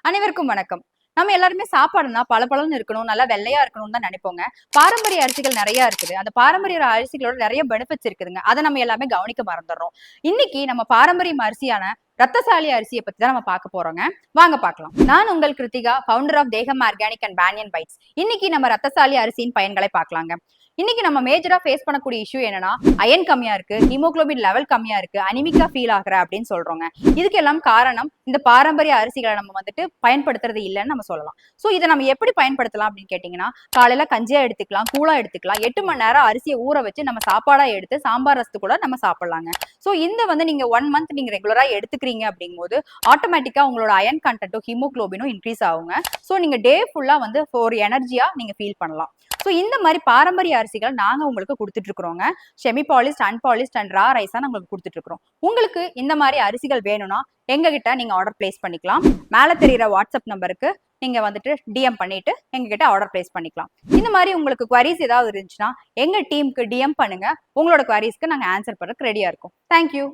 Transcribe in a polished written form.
அனைவருக்கும் வணக்கம். நம்ம எல்லாருமே சாப்பாடுனா பளபளன்னு இருக்கணும், நல்லா வெள்ளையா இருக்கணும்னு தான் நினைப்போங்க. பாரம்பரிய அரிசிகள் நிறைய இருக்குது. அந்த பாரம்பரிய அரிசிகளோட நிறைய பெனிஃபிட்ஸ் இருக்குதுங்க. அதை நம்ம எல்லாமே கவனிக்க மறந்துடுறோம். இன்னைக்கு நம்ம பாரம்பரிய அரிசியான ரத்தசாலி அரிசியை பத்தி தான் நம்ம பார்க்க போறோங்க. வாங்க பார்க்கலாம். நான் உங்கள் கிருத்திகா, ஃபவுண்டர் ஆஃப் தேகம் ஆர்கானிக் அண்ட் பேனியன் பைட்ஸ். இன்னைக்கு நம்ம ரத்தசாலி அரிசியின் பயன்களை பார்க்கலாங்க. இன்னைக்கு நம்ம மேஜரா ஃபேஸ் பண்ணக்கூடிய இஷ்யூ என்னன்னா, அயன் கம்மியா இருக்கு, ஹீமோகுளோபின் லெவல் கம்மியா இருக்கு, அனிமிக்கா ஃபீல் ஆகுற அப்படின்னு சொல்றோங்க. இதுக்கு எல்லாம் காரணம் இந்த பாரம்பரிய அரிசிகளை நம்ம பயன்படுத்துறது இல்லைன்னு நம்ம சொல்லலாம். சோ இதை நம்ம எப்படி பயன்படுத்தலாம் அப்படின்னு கேட்டீங்கன்னா, காலையில கஞ்சியா எடுத்துக்கலாம், கூழா எடுத்துக்கலாம், 8 மணி நேரம் அரிசியை ஊற வச்சு நம்ம சாப்பாடா எடுத்து சாம்பார் ரசத்து கூட நம்ம சாப்பிடலாங்க. சோ இந்த நீங்க 1 மந்த் நீங்க ரெகுலரா எடுத்துக்கிறீங்க அப்படிங்கும்போது ஆட்டோமேட்டிக்கா உங்களோட அயன் கண்டென்ட்டும் ஹீமோகுளோபினும் இன்க்ரீஸ் ஆகுங்க. சோ நீங்க டே ஃபுல்லா ஒரு எனர்ஜியா நீங்க ஃபீல் பண்ணலாம். சோ இந்த மாதிரி பாரம்பரிய அரிசிகள் நாங்க உங்களுக்கு கொடுத்துட்டு இருக்கிறோங்க. செமி பாலிஷ்ட், அன்பாலிஷ்ட் அண்ட் ரா ரைஸா நாங்களுக்கு கொடுத்துட்டு இருக்கிறோம். உங்களுக்கு இந்த மாதிரி அரிசிகள் வேணும்னா எங்ககிட்ட நீங்க ஆர்டர் பிளேஸ் பண்ணிக்கலாம். மேல தெரியுற வாட்ஸ்அப் நம்பருக்கு நீங்க டிஎம் பண்ணிட்டு எங்ககிட்ட ஆர்டர் பிளேஸ் பண்ணிக்கலாம். இந்த மாதிரி உங்களுக்கு குவரிஸ் ஏதாவது இருந்துச்சுன்னா எங்க டீமுக்கு டிஎம் பண்ணுங்க. உங்களோட குவரிஸ்க்கு நாங்க ஆன்சர் பண்றதுக்கு ரெடியா இருக்கோம். தேங்க்யூ.